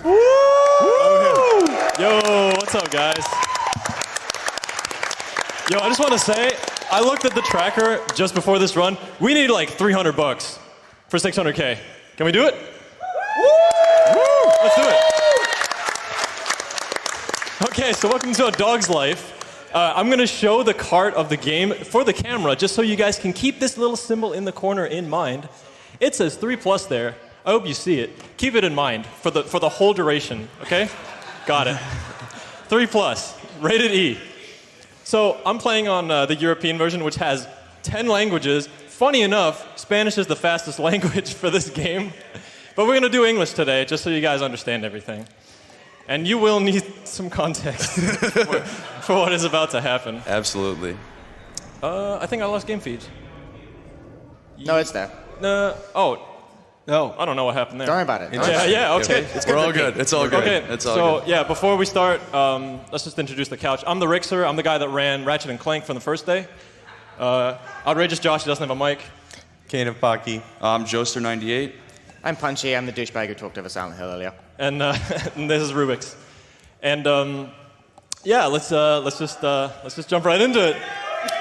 Woo! Yo, what's up, guys? Yo, I just want to say, I looked at the tracker just before this run. We need like $300 for 600K. Can we do it? Woo! Let's do it. Okay, so welcome to A Dog's Life. I'm going to show the cart of the game for the camera, just so you guys can keep this little symbol in the corner in mind. It says 3+ there. I hope you see it. Keep it in mind for the whole duration, okay? Got it. 3+, rated E. So I'm playing on the European version, which has 10 languages. Funny enough, Spanish is the fastest language for this game. But we're going to do English today, just so you guys understand everything. And you will need some context for what is about to happen. Absolutely. I think I lost game feeds. No, it's there. Oh. No. I don't know what happened there. Don't worry about it. Yeah, okay. We're all good. It's all good. Okay, It's all good. yeah, before we start, let's just introduce the couch. I'm the Rixer. I'm the guy that ran Ratchet and Clank from the first day. Outrageous Josh, he doesn't have a mic. Kane of Pocky. I'm Joester98. I'm Punchy. I'm the douchebag who talked over Silent Hill earlier. And, and this is Rubik's. And yeah, let's just jump right into it.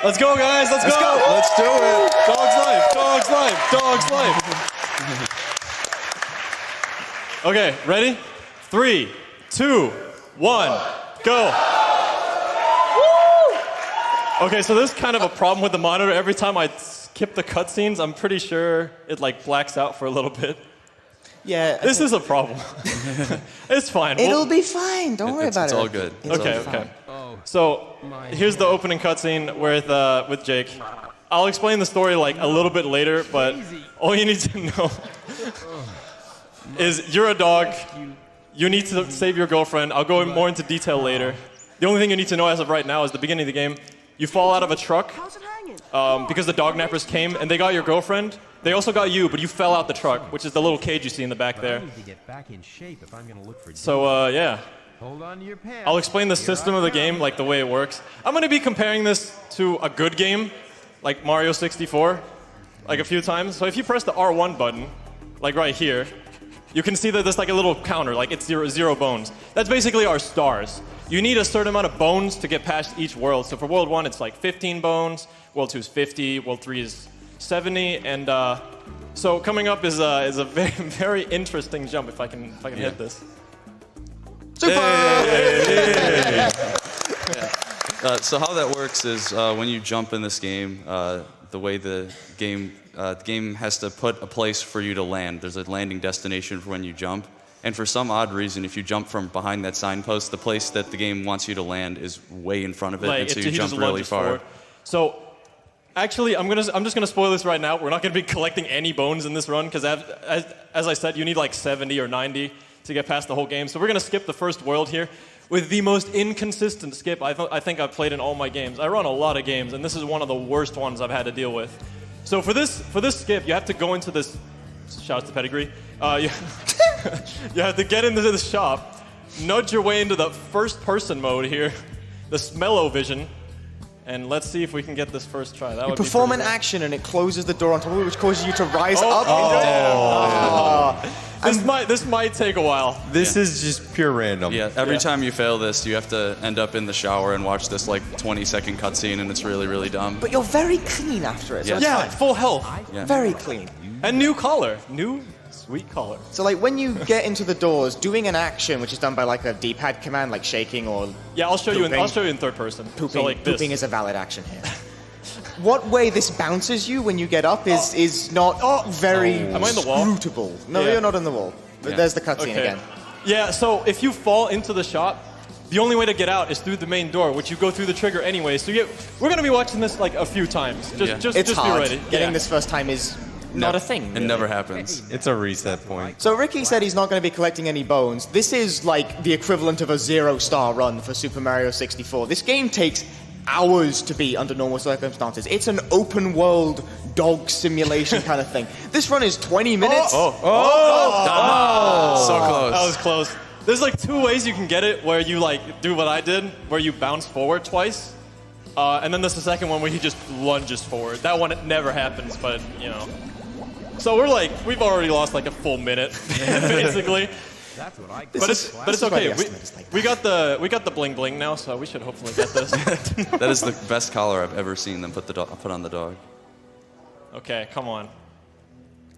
Let's go, guys. Let's go. Let's do it. Dog's life. Dog's life. Dog's life. Okay, ready? 3, 2, 1, go. Okay, so there's kind of a problem with the monitor. Every time I skip the cutscenes, I'm pretty sure it like blacks out for a little bit. Yeah. This is a problem. It's fine. It'll be fine. Don't worry about It's it. all good. Okay. So here's the opening cutscene with Jake. I'll explain the story like a little bit later, but all you need to know is you're a dog. You need to save your girlfriend. I'll go more into detail later. The only thing you need to know as of right now is the beginning of the game. You fall out of a truck because the dog nappers came and they got your girlfriend. They also got you, but you fell out the truck, which is the little cage you see in the back there. So yeah. Hold on to your pants. I'll explain the system of the game, like the way it works. I'm going to be comparing this to a good game, like Mario 64, like a few times. So if you press the R1 button, like right here, you can see that there's like a little counter, like it's zero bones. That's basically our stars. You need a certain amount of bones to get past each world. So for World 1, it's like 15 bones. World 2 is 50. World 3 is 70. And so coming up is a very, very interesting jump, if I can hit this. Super! So how that works is when you jump in this game, the way the game has to put a place for you to land. There's a landing destination for when you jump. And for some odd reason, if you jump from behind that signpost, the place that the game wants you to land is way in front of it, and so you jump really far. Forward. So, actually, I'm just gonna spoil this right now. We're not gonna be collecting any bones in this run because, as I said, you need like 70 or 90 to get past the whole game. So we're gonna skip the first world here with the most inconsistent skip I think I've played in all my games. I run a lot of games, and this is one of the worst ones I've had to deal with. So for this skip, you have to go into this. Shout out to Pedigree. You have to get into the shop, nudge your way into the first-person mode here, the Smell-O-Vision, and let's see if we can get this first try. That You would be perform an pretty action and it closes the door on top of it, which causes you to rise up. This might take a while. This is just pure random. Yeah, every time you fail this, you have to end up in the shower and watch this like 20-second cutscene, and it's really, really dumb. But you're very clean after it. So it's Yeah, fine. full health. Yeah. Very clean. And new collar. New sweet collar. So like when you get into the doors, doing an action which is done by like a D-pad command, like shaking or Yeah, I'll show you Pooping. in third person. pooping, So like this. pooping is a valid action here. What way this bounces you when you get up is not very Am I in the wall? scrutable. No, Yeah. you're not in the wall. But Yeah. there's the cutscene Okay. again. Yeah, so if you fall into the shop, the only way to get out is through the main door, which you go through the trigger anyway. So we're going to be watching this like a few times. Just It's be hard. ready. Getting Yeah. this first time is not a thing. It really. never happens. It's a reset point. So Ricky said he's not going to be collecting any bones. This is like the equivalent of a 0-star run for Super Mario 64. This game takes hours to beat under normal circumstances. It's an open world dog simulation kind of thing. This run is 20 minutes. So close. That was close. There's like two ways you can get it where you like do what I did, where you bounce forward twice. And then there's the second one where he just lunges forward. That one, it never happens, but you know. So we've already lost like a full minute, basically. But it's why the okay. estimate is like We got the bling bling now, so we should hopefully get this. That is the best collar I've ever seen them put on the dog. Okay, come on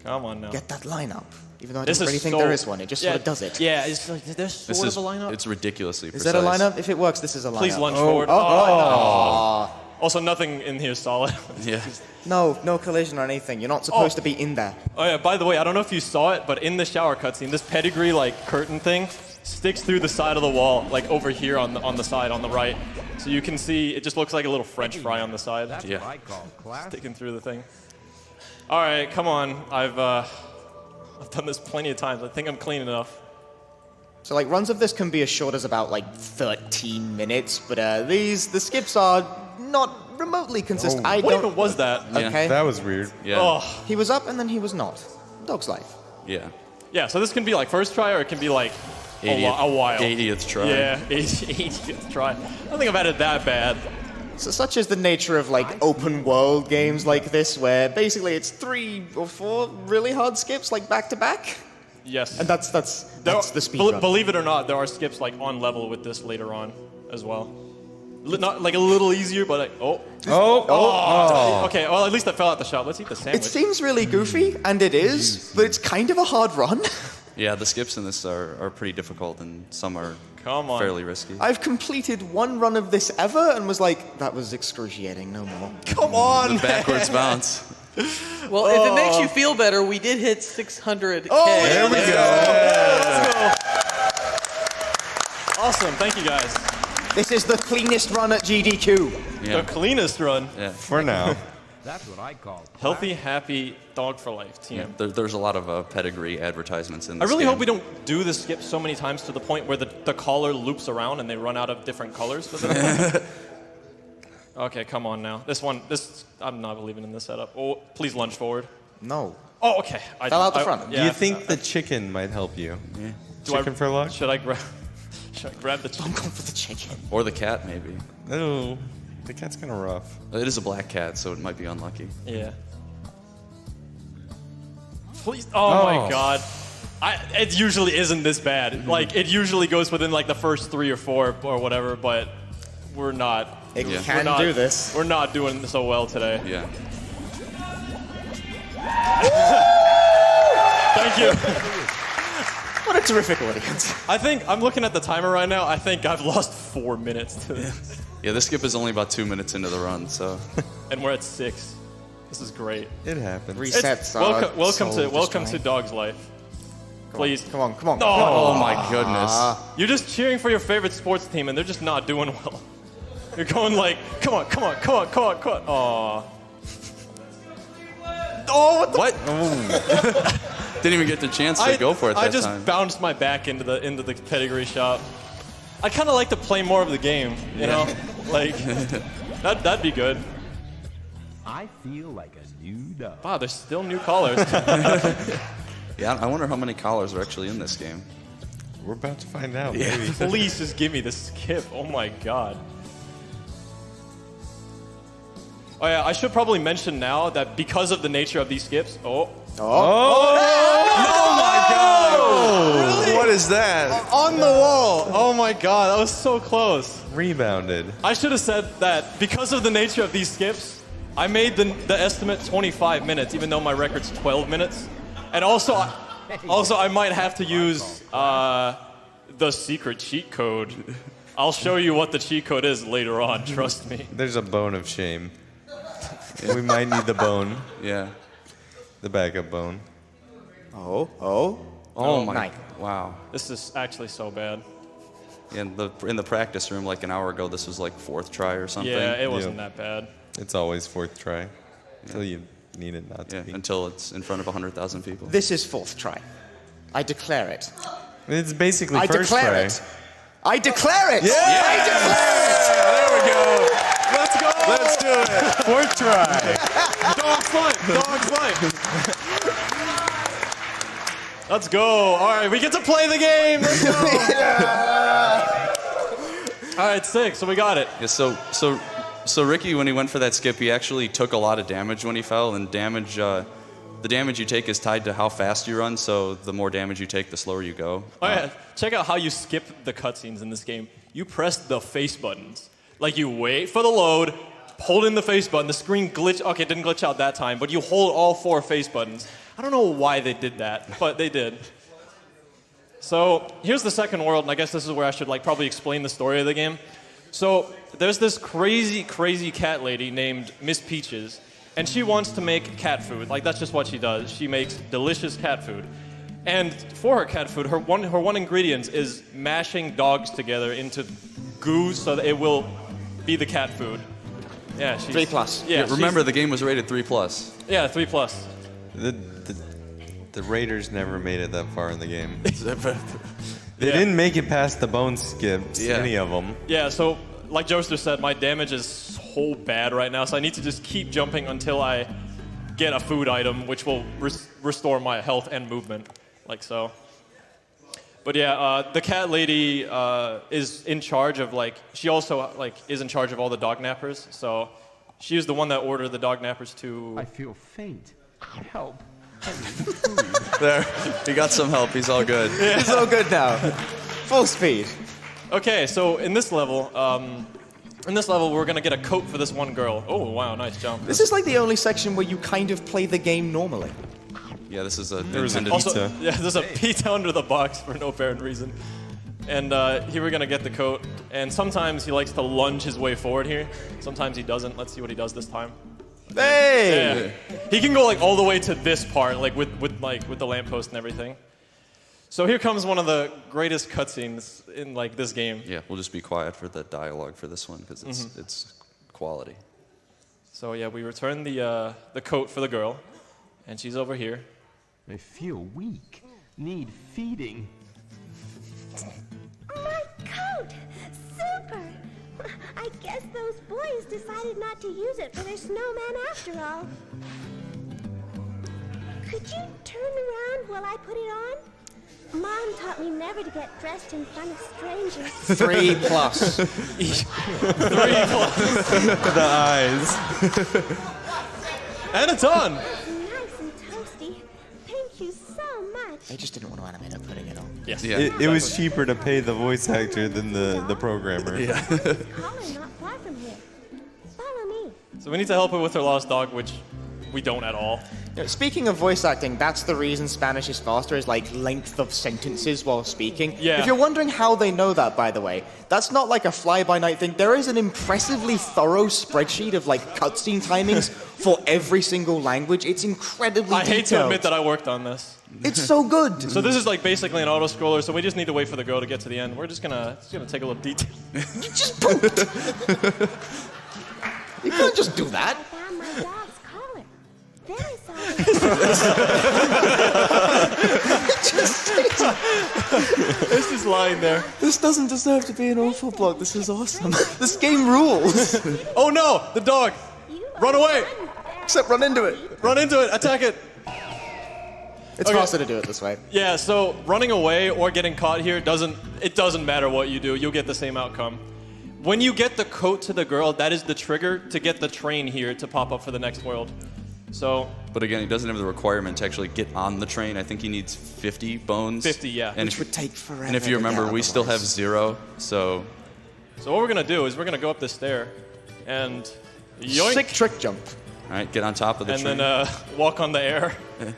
now. Get that line up. Even though I This don't is really think so- there is one, it just sort of does it. Yeah, it's like there's This sort is of a lineup. It's ridiculously Is precise. that a lineup? If it works, this is a lineup. Please lunge forward. Also, nothing in here is solid. Yeah. No collision or anything. You're not supposed to be in there. Oh yeah, by the way, I don't know if you saw it, but in the shower cutscene, this pedigree like curtain thing sticks through the side of the wall, like over here on the side on the right. So you can see it just looks like a little French fry on the side. Yeah. Sticking through the thing. All right, come on. I've done this plenty of times. I think I'm clean enough. So like runs of this can be as short as about like 13 minutes, but the skips are not remotely consistent. I What don't. even was that? Yeah. Okay. That was weird. Yeah. Oh, He was up and then he was not. Dog's life. Yeah. yeah. So this can be like first try, or it can be like a while. 80th try. Yeah, 80th try. I don't think I've had it that bad. So such is the nature of like open world games like this, where basically it's 3 or 4 really hard skips like back to back, Yes. and that's the speed run. Believe it or not, there are skips like on level with this later on as well. Not like a little easier, but like okay. Well, at least I fell out the shot. Let's eat the It sandwich. seems really goofy, and it is, but it's kind of a hard run. Yeah, the skips in this are pretty difficult, and some are Come on. fairly risky. I've completed one run of this ever, and was like, that was excruciating. No more. Come on. The backwards bounce. Well, if it makes you feel better, we did hit 600K. There we go. Let's go. Awesome. Thank you guys. This is the cleanest run at GDQ. Yeah. The cleanest run. Yeah. For now. That's what I call Healthy, happy dog for life team. Yeah. There's a lot of pedigree advertisements in I this really game. hope we don't do the skip so many times to the point where the collar loops around and they run out of different colors. For the Okay, come on now. I'm not believing in this setup. Oh, please lunge forward. No. Oh, okay. Fell out the front. Yeah, Do you think the chicken might help you? Do I- Chicken for luck? Should I grab the I'm going for the chicken. Or the cat, maybe. No. The cat's kind of rough. It is a black cat, so it might be unlucky. Yeah. Please. Oh my Oh. god. It usually isn't this bad. Like, it usually goes within like the first 3 or 4 or whatever, but we're not. It Yeah. can we're not, do this. We're not doing so well today. Yeah. Thank you. What a terrific audience. I think I'm looking at the timer right now. I think I've lost 4 minutes to this. Yeah, this skip is only about 2 minutes into the run, so. And we're at 6. This is great. It happens. Resets are Welcome so to destroying. Dog's Life. Please. Come on. Oh my goodness. You're just cheering for your favorite sports team and they're just not doing well. You're going like, come on. Aw. Oh, what the What? Didn't even get the chance to go for it that I just time. bounced my back into the pedigree shop. I kind of like to play more of the game, you know? Like, that'd be good. I feel like a new dog. Wow, there's still new callers. Yeah, I wonder how many collars are actually in this game. We're about to find out. Maybe. Please just give me the skip. Oh my god. Oh yeah, I should probably mention now that because of the nature of these skips. What is that? On the wall! Oh my god, that was so close. Rebounded. I should have said that because of the nature of these skips, I made the estimate 25 minutes, even though my record's 12 minutes. And also I might have to use the secret cheat code. I'll show you what the cheat code is later on, trust me. There's a bone of shame. We might need the bone, Yeah. the backup bone. Oh my. Nice. Wow. This is actually so bad. In the practice room like an hour ago, this was like 4th try or something. Yeah, it wasn't Yeah. that bad. It's always 4th try. Until you need it not to Yeah, be. until it's in front of 100,000 people. This is 4th try. I declare it. It's basically I first declare try. it. I declare it. Yeah! I declare it. There we go. Let's go. Let's do it. 4th try. Dog's life! Dog's life! Let's go! Alright, we get to play the game! Let's go! Alright, 6, so we got it. Yeah, so Ricky, when he went for that skip, he actually took a lot of damage when he fell, and damage the damage you take is tied to how fast you run, so the more damage you take, the slower you go. Oh yeah, check out how you skip the cutscenes in this game. You press the face buttons. Like you wait for the load, hold in the face button, the screen glitch, okay, it didn't glitch out that time, but you hold all 4 face buttons. I don't know why they did that, but they did. So here's the second world, and I guess this is where I should like probably explain the story of the game. So there's this crazy, crazy cat lady named Miss Peaches, and she wants to make cat food. Like that's just what she does. She makes delicious cat food. And for her cat food, her one ingredient is mashing dogs together into goo so that it will be the cat food. Yeah, she's 3+. Yeah, Remember, the game was rated 3+. Yeah, 3+. The Raiders never made it that far in the game. They Yeah. didn't make it past the bone skips, Yeah. any of them. Yeah, so like Joester said, my damage is so bad right now, so I need to just keep jumping until I get a food item, which will restore my health and movement, like so. But yeah, the cat lady is in charge of she also is in charge of all the dog nappers. So she is the one that ordered the dog nappers to. I feel faint. Help. There, he got some help. He's all good. It's all good now. Full speed. Okay, so in this level, we're gonna get a coat for this one girl. Oh wow, nice jump. This is like the only section where you kind of play the game normally. Yeah, this is a was a Nintendo. Also, pizza. yeah, there's a pizza under the box for no apparent reason. And here we're gonna get the coat. And sometimes he likes to lunge his way forward here. Sometimes he doesn't. Let's see what he does this time. Hey! Yeah. He can go all the way to this part, with the lamppost and everything. So here comes one of the greatest cutscenes in this game. Yeah, we'll just be quiet for the dialogue for this one because it's quality. So yeah, we return the coat for the girl, and she's over here. I feel weak. Need feeding. My coat! Super! I guess those boys decided not to use it for their snowman after all. Could you turn around while I put it on? Mom taught me never to get dressed in front of strangers. 3+. The eyes. And it's on! Nice and toasty. Thank you so much. They just didn't want to animate her putting it on. Yes. Yeah. It was cheaper to pay the voice actor than the programmer. Yeah. Collar not far from here. Follow me. So we need to help her with her lost dog, which we don't at all. You know, speaking of voice acting, that's the reason Spanish is faster, is length of sentences while speaking. Yeah. If you're wondering how they know that, by the way, that's not like a fly-by-night thing. There is an impressively thorough spreadsheet of cutscene timings for every single language. It's incredibly I hate to detailed. admit that I worked on this. It's so good. So this is basically an auto scroller, so we just need to wait for the girl to get to the end. We're just gonna take a little detail. You just pooped. You can't just do that. I found my dog's collar. Then I saw It's just lying there. This doesn't deserve to be an awful block. This is awesome. This game rules. Oh no! The dog! you. Run away! Except run into it. Run into it! Attack it! It's Okay. faster to do it this way. Yeah, so running away or getting caught here doesn't matter what you do. You'll get the same outcome. When you get the coat to the girl, that is the trigger to get the train here to pop up for the next world. So, But again, he doesn't have the requirement to actually get on the train. I think he needs 50 bones. 50, yeah. And Which would take forever. And if you to remember, get we still have otherwise. 0, so what we're gonna do is we're gonna go up this stair and yoink, Sick trick jump. all right, get on top of the and train. then walk on the air. The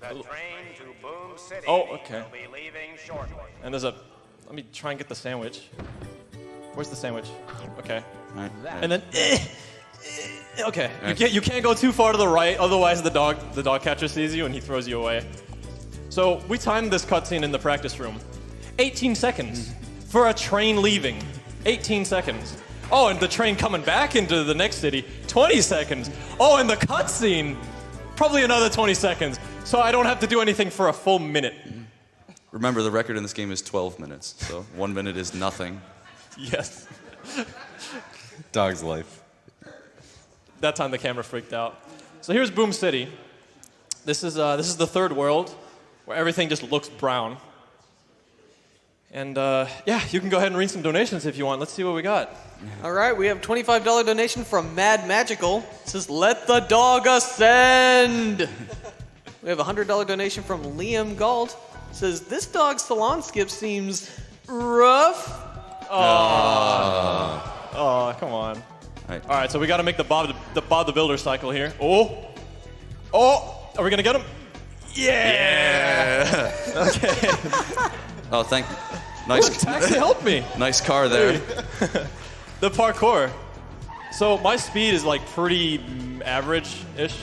train to Boom City Oh, okay. will be leaving shortly. And let me try and get the sandwich. Where's the sandwich? Okay. All right. And then, okay. Alright. You can't go too far to the right, otherwise the dog catcher sees you and he throws you away. So we timed this cutscene in the practice room. 18 seconds for a train leaving. 18 seconds. Oh, and the train coming back into the next city. 20 seconds. Oh, and the cutscene. Probably another 20 seconds. So I don't have to do anything for a full minute. Remember, the record in this game is 12 minutes, so 1 minute is nothing. Yes. Dog's life. That time the camera freaked out. So here's Boom City. This is the third world where everything just looks brown. And yeah, you can go ahead and read some donations if you want. Let's see what we got. All right, we have $25 donation from Mad Magical. It says, "Let the dog ascend." We have a $100 donation from Liam Galt. Says, this dog's salon skip seems rough. Oh, come on. Right. All right, so we got to make the Bob the Builder cycle here. Oh, are we gonna get him? Yeah. Okay. Oh, nice. Taxi helped me. Nice car there. The parkour. So my speed is like pretty average-ish.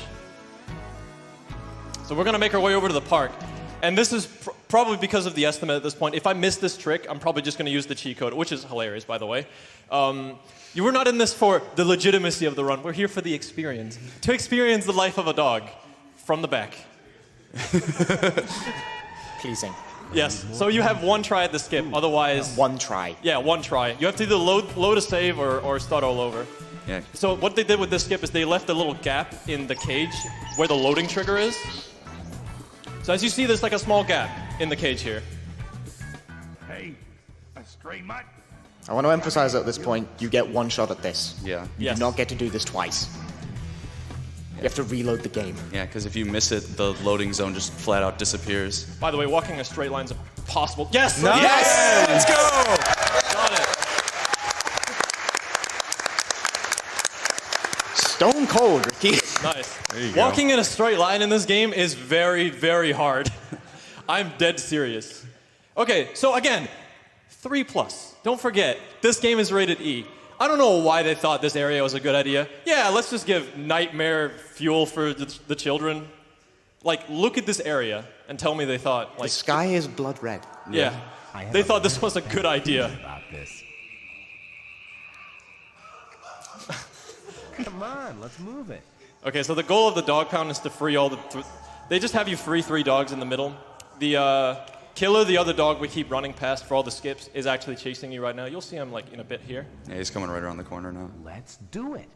So we're gonna make our way over to the park. And this is probably because of the estimate at this point. If I miss this trick, I'm probably just gonna use the cheat code, which is hilarious, by the way. You were not in this for the legitimacy of the run. We're here for the experience. To experience the life of a dog from the back. Pleasing. Yes, so you have one try at the skip, otherwise... One try. Yeah, one try. You have to either load a save or start all over. Yeah. So what they did with this skip is they left a little gap in the cage where the loading trigger is. So as you see, there's like a small gap in the cage here. Hey, a stray mutt. I want to emphasize at this point, you get one shot at this. Yeah. You Yes. do not get to do this twice. You have to reload the game. Yeah, because if you miss it, the loading zone just flat out disappears. By the way, walking a straight line's impossible. Yes! Nice. Yes! Let's go. Got it. Stone cold, Ricky. Nice. you go. Walking in a straight line in this game is very, very hard. I'm dead serious. Okay, so again, 3+. Don't forget, this game is rated E. I don't know why they thought this area was a good idea. Yeah, let's just give nightmare fuel for the children. Like, look at this area and tell me they thought, The like, sky is blood red. yeah, they thought this was a good idea. About this. Come on, let's move it. Okay, so the goal of the dog pound is to free all the... they just have you free 3 dogs in the middle. The killer, the other dog we keep running past for all the skips, is actually chasing you right now. You'll see him like in a bit here. Yeah, he's coming right around the corner now. Let's do it.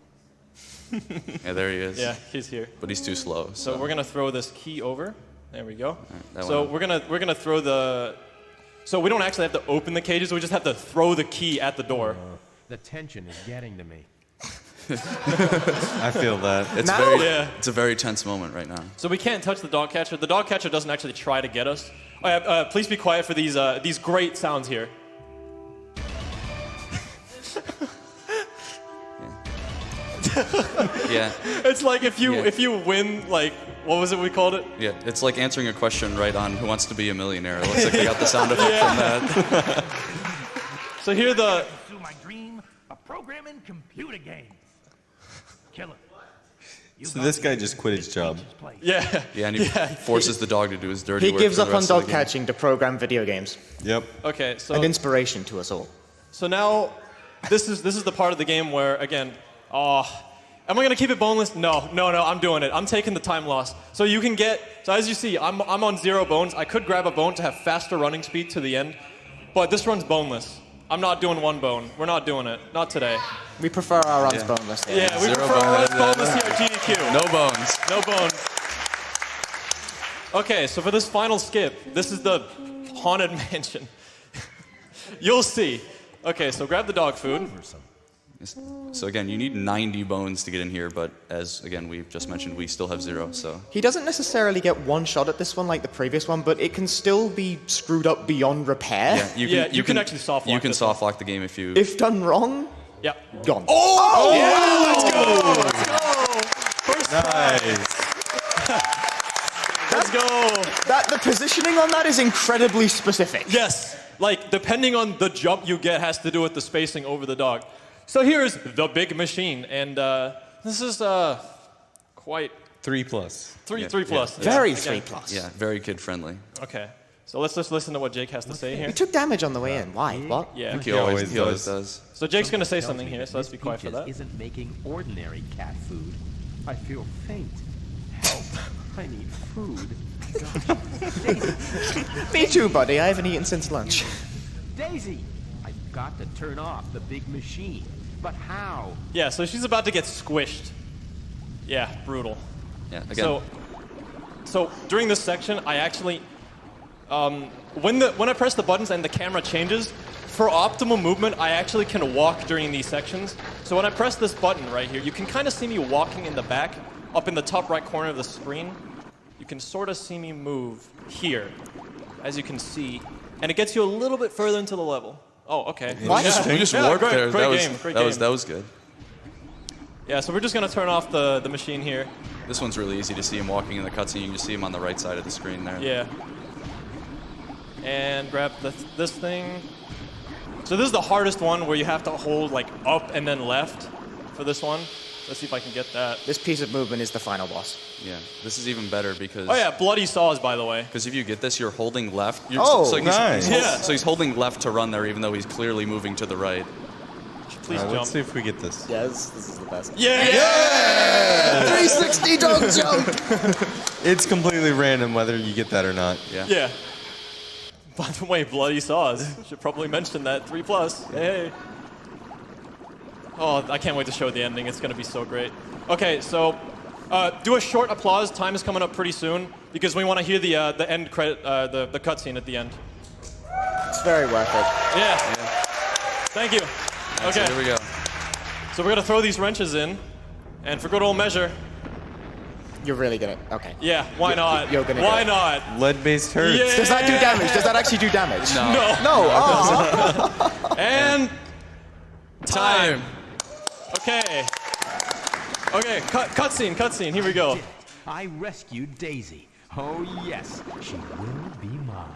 Yeah, there he is. Yeah, he's here. But he's too slow. So we're gonna throw this key over. There we go. that So went we're gonna throw the... So we don't actually have to open the cages, we just have to throw the key at the door. The tension is getting to me. I feel that. It's Now- Yeah. It's a very tense moment right now. So we can't touch the dog catcher. The dog catcher doesn't actually try to get us. Oh, yeah, please be quiet for these great sounds here. Yeah, It's like if you Yeah. win, like, what was it we called it? yeah. It's like answering a question right on Who Wants to Be a Millionaire. It looks like they got the sound effect from that. So here the... Pursue my dream, a programming computer game. Killer. So this guy just quit his job. Yeah. Yeah, and he forces the dog to do his dirty He work. gives for up the on rest of the dog game. catching to program video games. Yep. Okay, so... An inspiration to us all. So now, this is the part of the game where, again, am I gonna keep it boneless? No, I'm doing it. I'm taking the time loss. So you can get, so as you see, I'm on 0 bones. I could grab a bone to have faster running speed to the end, but this run's boneless. I'm not doing 1 bone. We're not doing it. Not today. We prefer our runs Yeah. boneless. here. Yeah, we 0 prefer runs bones. boneless here at GDQ. No bones. No bones. Okay, so for this final skip, this is the Haunted Mansion. You'll see. Okay, so grab the dog food. So again, you need 90 bones to get in here, but as again we've just mentioned, we still have 0. So He doesn't necessarily get one shot at this one like the previous one, but it can still be screwed up beyond repair. yeah, You can actually soft lock You can this soft lock the game if you. If done wrong, Yeah. gone. Nice. Let's go. The positioning on that is incredibly specific. Yes, like depending on the jump you get has to do with the spacing over the dog. So here's the big machine, and this is quite 3+. three plus. Very Again. 3+. Yeah, very kid friendly. Okay, so let's just listen to what Jake has to say here. You took damage on the way in. Why? What? Yeah. He always always does. So Jake's gonna say Tells something me here, that so let's Miss be quiet for Peaches that. Isn't making ordinary cat food. I feel faint. Help! I need food. Me too, buddy. I haven't eaten since lunch. Daisy, I've got to turn off the big machine. But how? Yeah, so she's about to get squished. Yeah, brutal. Yeah, again. So during this section, I actually, when I press the buttons and the camera changes, for optimal movement, I actually can walk during these sections. So when I press this button right here, you can kind of see me walking in the back, up in the top right corner of the screen. you can sort of see me move here, as you can see, and it gets you a little bit further into the level. Oh, okay. We just Yeah, warped great, there. great That game, was great that was game. that was good. Yeah, so we're just gonna turn off the machine here. This one's really easy to see him walking in the cutscene. You can just see him on the right side of the screen there. Yeah. And grab this thing. So this is the hardest one where you have to hold like up and then left for this one. Let's see if I can get that. This piece of movement is the final boss. Yeah. This is even better because. Oh yeah, bloody saws, by the way. Because if you get this, you're holding left. You're, Oh, nice. So he's holding left to run there, even though he's clearly moving to the right. Please jump. Let's see if we get this. Yeah, this is the best. Yeah! 360 dog jump! It's completely random whether you get that or not. Yeah. Yeah. By the way, bloody saws. Should probably mention that. 3+. Hey. Oh, I can't wait to show the ending. It's gonna be so great. Okay, so do a short applause. Time is coming up pretty soon because we want to hear the end credit, the cutscene at the end. It's very worth it. Yeah. Thank you. So Okay. here we go. So we're gonna throw these wrenches in, and for good old measure, You're really gonna. Okay. yeah, why not? you're gonna Why get it. not? Lead-based hurts. Yeah. Does that do damage? Does that actually do damage? No. No. Oh. And Time. okay. Okay, cutscene. Here we go. I rescued Daisy. Oh yes, she will be mine.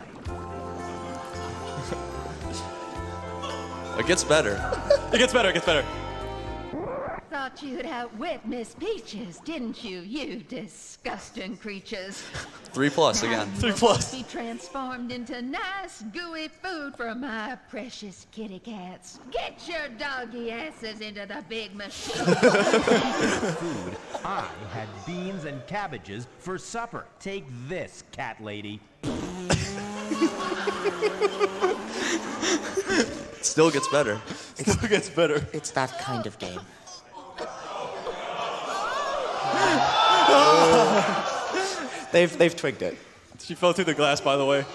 It gets better. It gets better. Thought you'd outwit Miss Peaches, didn't you, you disgusting creatures? 3+ again. 3+. Be transformed into nice, gooey food for my precious kitty cats. Get your doggy asses into the big machine. Food. I had beans and cabbages for supper. Take this, cat lady. Still gets better. It gets better. It's that kind of game. They've twigged it. She fell through the glass, by the way.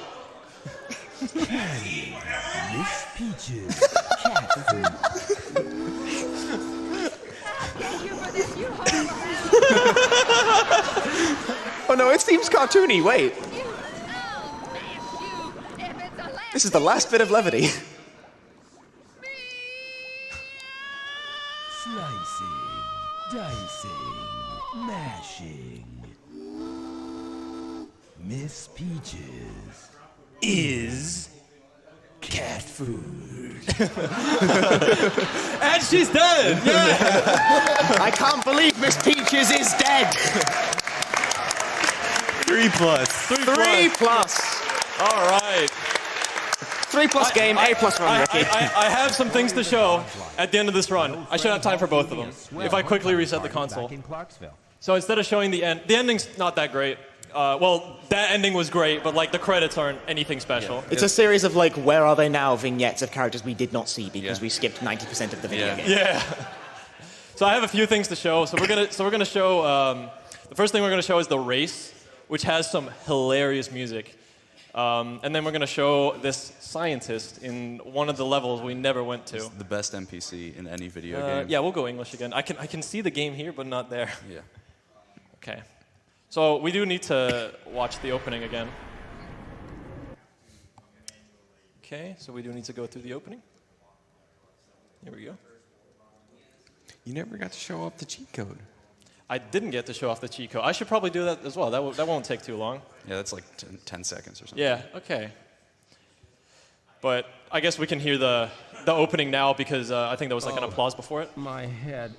Miss Peaches. Cat food. Thank you for this, you horrible Oh no, it seems cartoony. Wait, you. I'll mash you if it's a last this is the last bit of levity. Slicing, dicing, mashing. Miss Peaches is cat food. And she's dead! Yeah! I can't believe Miss Peaches is dead. 3+. 3+. All right. 3+ game, A+ run, Ricky. I have some things to show at the end of this run. I should have time for both of them. If I quickly reset the console. Back in Clarksville. So instead of showing the ending's not that great. Well, that ending was great, but like the credits aren't anything special. It's a series of like, where are they now vignettes of characters we did not see because Yeah. we skipped 90% of the video Yeah. game. Yeah. So I have a few things to show. So we're gonna show. The first thing we're gonna show is the race, which has some hilarious music. And then we're gonna show this scientist in one of the levels we never went to. The best NPC in any video game. Yeah, we'll go English again. I can see the game here, but not there. Yeah. Okay. So we do need to watch the opening again. Okay, so we do need to go through the opening. Here we go. You never got to show off the cheat code. I didn't get to show off the cheat code. I should probably do that as well. That won't take too long. Yeah, that's like 10 seconds or something. Yeah, okay. But I guess we can hear the opening now because I think there was like an applause before it. My head.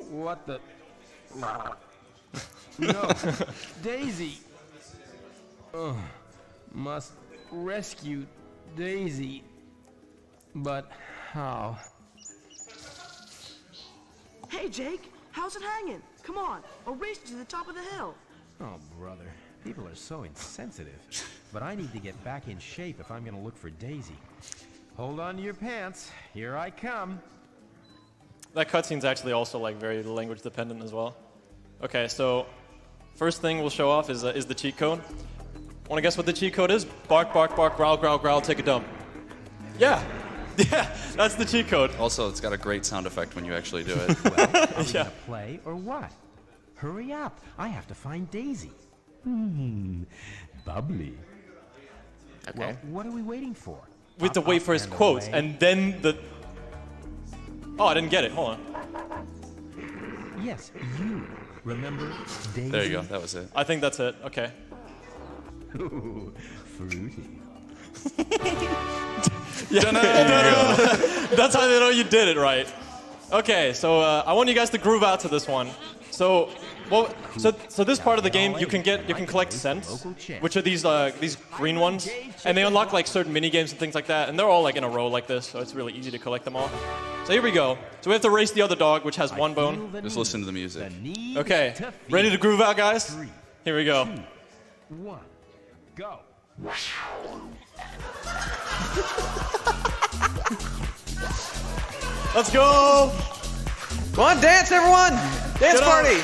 What the? No. Daisy. Ugh. Must rescue Daisy. But how? Hey, Jake, how's it hanging? Come on, I'll race you to the top of the hill. Oh, brother. People are so insensitive. But I need to get back in shape if I'm going to look for Daisy. Hold on to your pants. Here I come. That cutscene's actually also like very language dependent as well. Okay, so first thing we'll show off is the cheat code. Want to guess what the cheat code is? Bark, bark, bark, growl, growl, growl, take a dump. Yeah, yeah, that's the cheat code. Also, it's got a great sound effect when you actually do it. Well, are we Yeah. going to play or what? Hurry up. I have to find Daisy. Bubbly. Okay. Well, what are we waiting for? We have to wait for his quotes, and then the... Oh, I didn't get it. Hold on. Yes, you. Remember Daisy? There you go. That was it. I think that's it. Okay. Ooh, fruity. That's how they know you did it right. Okay, so I want you guys to groove out to this one. So, so this part of the game, you can collect cents, which are these green ones, and they unlock like certain mini games and things like that, and they're all like in a row like this, so it's really easy to collect them all. So here we go. So we have to race the other dog, which has one bone. Just listen to the music. Okay, ready to groove out, guys? Here we go. 1, go. Let's go! Come on, dance, everyone! Dance party!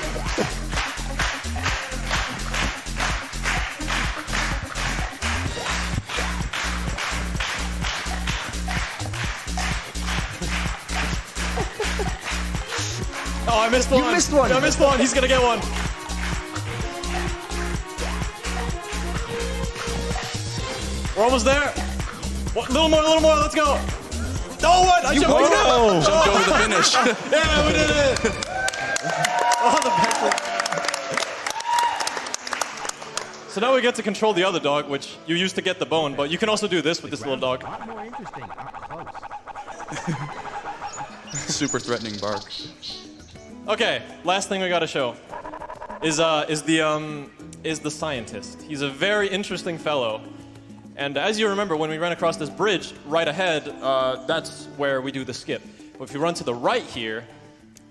Oh, I missed one. You missed one. I missed one. He's gonna get one. We're almost there. A little more. Let's go. No one. I jumped Jumped over the finish. Yeah, we did it. Oh, the backflip. So now we get to control the other dog, which you used to get the bone, but you can also do this with this little dog. A lot more interesting up close. Super threatening bark. Okay, last thing we gotta show is the scientist. He's a very interesting fellow. And as you remember, when we ran across this bridge right ahead, that's where we do the skip. But if you run to the right here,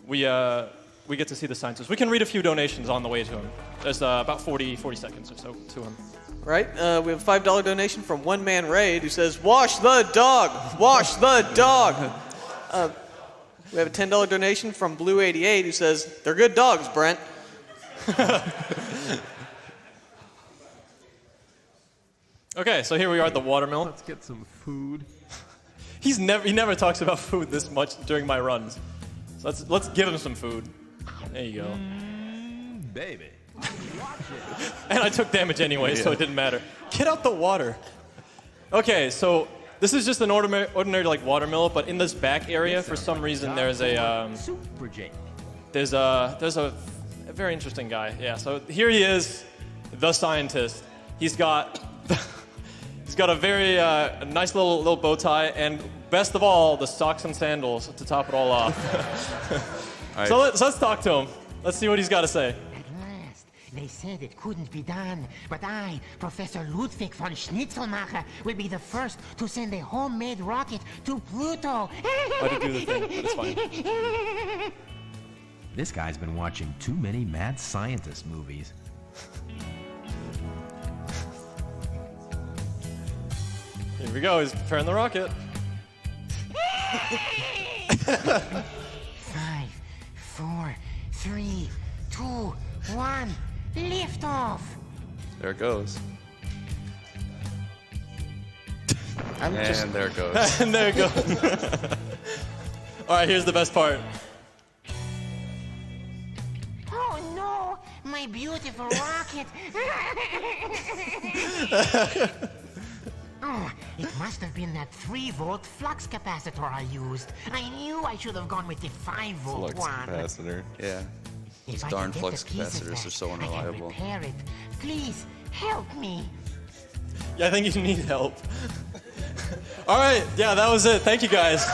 we get to see the scientist. We can read a few donations on the way to him. There's about 40 seconds or so to him. Right? We have a $5 donation from One Man Raid who says, "Wash the dog! Wash the dog!" We have a $10 donation from Blue88 who says, "They're good dogs, Brent." Okay, so here we are at the watermill. Let's get some food. He never talks about food this much during my runs. So let's give him some food. There you go. Baby. And I took damage anyway, so it didn't matter. Get out the water. Okay, so this is just an ordinary like watermill, but in this back area, for some reason, there's a there's a very interesting guy. Yeah. So here he is, the scientist. He's got a very nice little bow tie, and best of all, the socks and sandals to top it all off. All right. So let's talk to him. Let's see what he's got to say. They said it couldn't be done, but I, Professor Ludwig von Schnitzelmacher, will be the first to send a homemade rocket to Pluto. I did do the thing, but it's fine. This guy's been watching too many mad scientist movies. Here we go. He's preparing the rocket. 5, 4, 3, 2, 1. Lift off. There it goes. I'm just... And there it goes. And there it goes. All right, here's the best part. Oh no, my beautiful rocket. Oh, it must have been that 3-volt flux capacitor I used. I knew I should have gone with the 5-volt Flux one. capacitor. Yeah. If These I darn can get flux the pieces capacitors are back, so I can unreliable. repair it. Please, help me. Yeah, I think you need help. All right, yeah, that was it. Thank you, guys.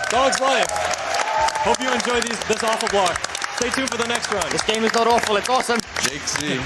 Dog's Life. Hope you enjoyed this awful block. Stay tuned for the next run. This game is not awful, it's awesome. Jake Z.